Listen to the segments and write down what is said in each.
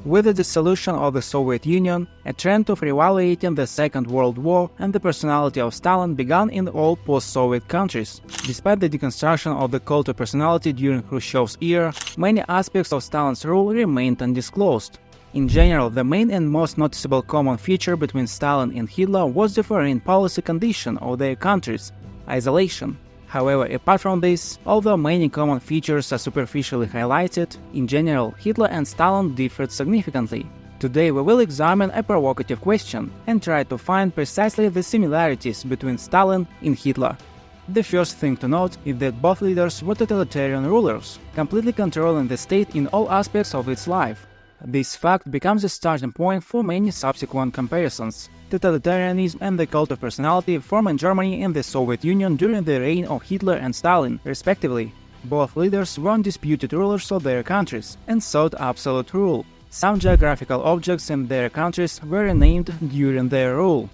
With the dissolution of the Soviet Union, a trend of reevaluating the Second World War and the personality of Stalin began in all post-Soviet countries. Despite the deconstruction of the cult of personality during Khrushchev's era, many aspects of Stalin's rule remained undisclosed. In general, the main and most noticeable common feature between Stalin and Hitler was the foreign policy condition of their countries – isolation. However, apart from this, although many common features are superficially highlighted, in general, Hitler and Stalin differed significantly. Today we will examine a provocative question and try to find precisely the similarities between Stalin and Hitler. The first thing to note is that both leaders were totalitarian rulers, completely controlling the state in all aspects of its life. This fact becomes a starting point for many subsequent comparisons. Totalitarianism and the cult of personality formed in Germany and the Soviet Union during the reign of Hitler and Stalin, respectively. Both leaders were undisputed rulers of their countries and sought absolute rule. Some geographical objects in their countries were renamed during their rule.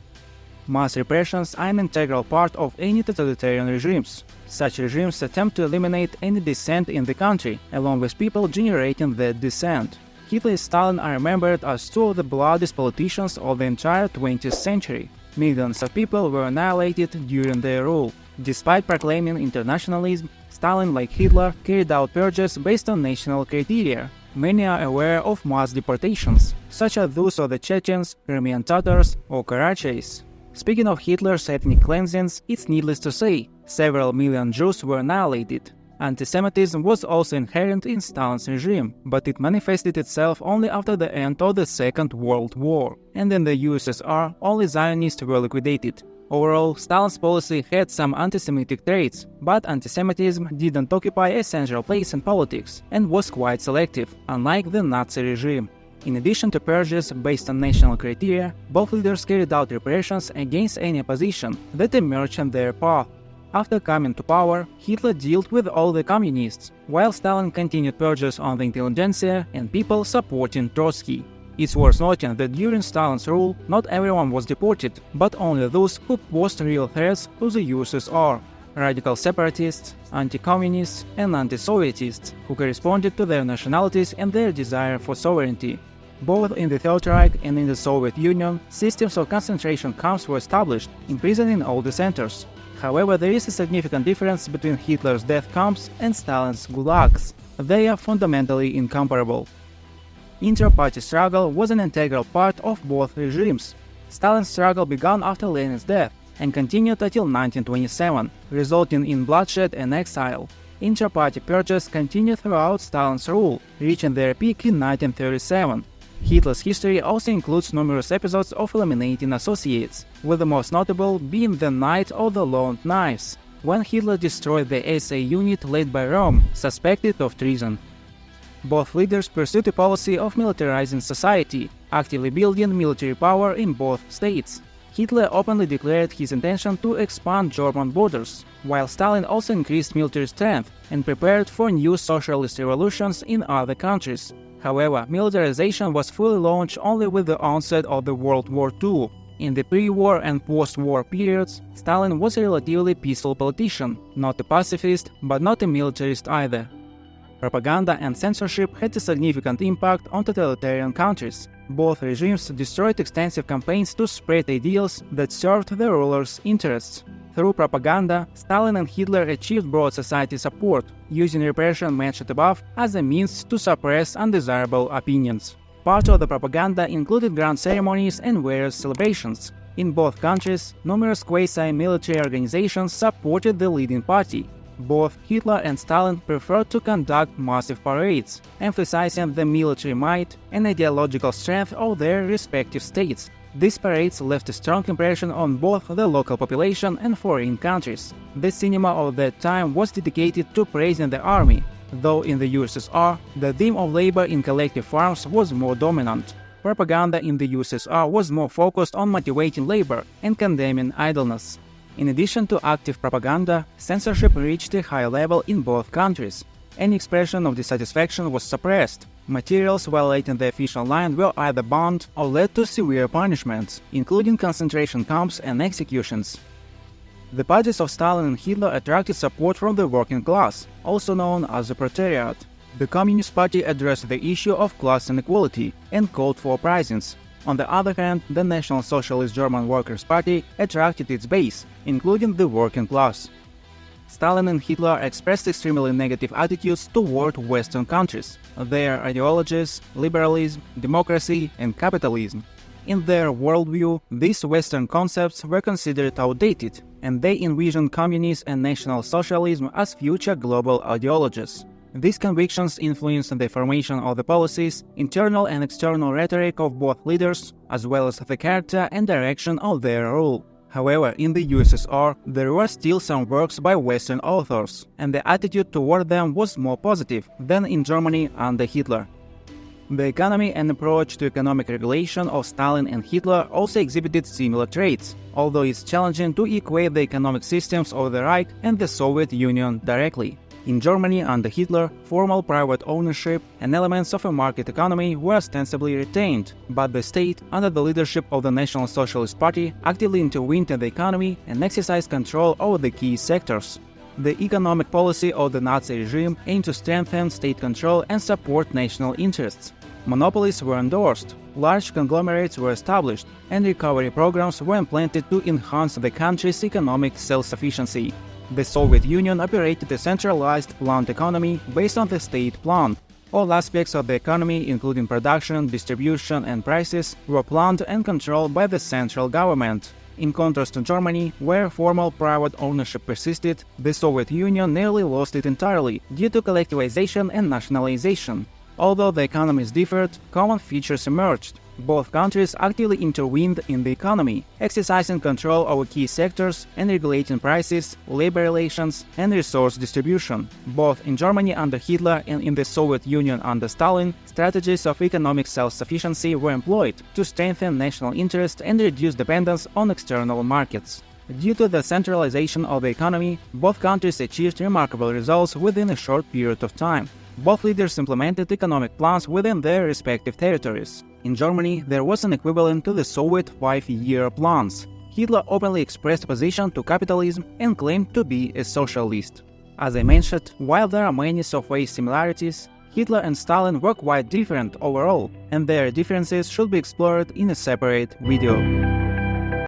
Mass repressions are an integral part of any totalitarian regimes. Such regimes attempt to eliminate any dissent in the country, along with people generating that dissent. Hitler and Stalin are remembered as two of the bloodiest politicians of the entire 20th century. Millions of people were annihilated during their rule. Despite proclaiming internationalism, Stalin, like Hitler, carried out purges based on national criteria. Many are aware of mass deportations, such as those of the Chechens, Crimean Tatars, or Karachais. Speaking of Hitler's ethnic cleansings, it's needless to say, several million Jews were annihilated. Antisemitism was also inherent in Stalin's regime, but it manifested itself only after the end of the Second World War, and in the USSR only Zionists were liquidated. Overall, Stalin's policy had some anti-Semitic traits, but antisemitism didn't occupy a central place in politics and was quite selective, unlike the Nazi regime. In addition to purges based on national criteria, both leaders carried out repressions against any opposition that emerged in their path. After coming to power, Hitler dealt with all the communists, while Stalin continued purges on the intelligentsia and people supporting Trotsky. It's worth noting that during Stalin's rule, not everyone was deported, but only those who posed real threats to the USSR. Radical separatists, anti-communists, and anti-Sovietists, who corresponded to their nationalities and their desire for sovereignty. Both in the Third Reich and in the Soviet Union, systems of concentration camps were established, imprisoning all dissenters. However, there is a significant difference between Hitler's death camps and Stalin's gulags. They are fundamentally incomparable. Inter-party struggle was an integral part of both regimes. Stalin's struggle began after Lenin's death and continued until 1927, resulting in bloodshed and exile. Inter-party purges continued throughout Stalin's rule, reaching their peak in 1937. Hitler's history also includes numerous episodes of eliminating associates, with the most notable being the Night of the Long Knives, when Hitler destroyed the SA unit led by Röhm, suspected of treason. Both leaders pursued a policy of militarizing society, actively building military power in both states. Hitler openly declared his intention to expand German borders, while Stalin also increased military strength and prepared for new socialist revolutions in other countries. However, militarization was fully launched only with the onset of the World War II. In the pre-war and post-war periods, Stalin was a relatively peaceful politician, not a pacifist, but not a militarist either. Propaganda and censorship had a significant impact on totalitarian countries. Both regimes destroyed extensive campaigns to spread ideals that served the rulers' interests. Through propaganda, Stalin and Hitler achieved broad society support, using repression mentioned above as a means to suppress undesirable opinions. Part of the propaganda included grand ceremonies and various celebrations. In both countries, numerous quasi-military organizations supported the leading party. Both Hitler and Stalin preferred to conduct massive parades, emphasizing the military might and ideological strength of their respective states. These parades left a strong impression on both the local population and foreign countries. The cinema of that time was dedicated to praising the army, though in the USSR, the theme of labor in collective farms was more dominant. Propaganda in the USSR was more focused on motivating labor and condemning idleness. In addition to active propaganda, censorship reached a high level in both countries. Any expression of dissatisfaction was suppressed. Materials violating the official line were either banned or led to severe punishments, including concentration camps and executions. The parties of Stalin and Hitler attracted support from the working class, also known as the proletariat. The Communist Party addressed the issue of class inequality and called for uprisings. On the other hand, the National Socialist German Workers' Party attracted its base, including the working class. Stalin and Hitler expressed extremely negative attitudes toward Western countries, their ideologies, liberalism, democracy, and capitalism. In their worldview, these Western concepts were considered outdated, and they envisioned communism and National Socialism as future global ideologies. These convictions influenced the formation of the policies, internal and external rhetoric of both leaders, as well as the character and direction of their rule. However, in the USSR, there were still some works by Western authors, and the attitude toward them was more positive than in Germany under Hitler. The economy and approach to economic regulation of Stalin and Hitler also exhibited similar traits, although it's challenging to equate the economic systems of the Reich and the Soviet Union directly. In Germany under Hitler, formal private ownership and elements of a market economy were ostensibly retained, but the state, under the leadership of the National Socialist Party, actively intervened in the economy and exercised control over the key sectors. The economic policy of the Nazi regime aimed to strengthen state control and support national interests. Monopolies were endorsed, large conglomerates were established, and recovery programs were implemented to enhance the country's economic self-sufficiency. The Soviet Union operated a centralized planned economy based on the state plan. All aspects of the economy, including production, distribution, and prices, were planned and controlled by the central government. In contrast to Germany, where formal private ownership persisted, the Soviet Union nearly lost it entirely due to collectivization and nationalization. Although the economies differed, common features emerged. Both countries actively intervened in the economy, exercising control over key sectors and regulating prices, labor relations, and resource distribution. Both in Germany under Hitler and in the Soviet Union under Stalin, strategies of economic self-sufficiency were employed to strengthen national interest and reduce dependence on external markets. Due to the centralization of the economy, both countries achieved remarkable results within a short period of time. Both leaders implemented economic plans within their respective territories. In Germany, there was an equivalent to the Soviet 5-year plans. Hitler openly expressed opposition to capitalism and claimed to be a socialist. As I mentioned, while there are many surface similarities, Hitler and Stalin were quite different overall, and their differences should be explored in a separate video.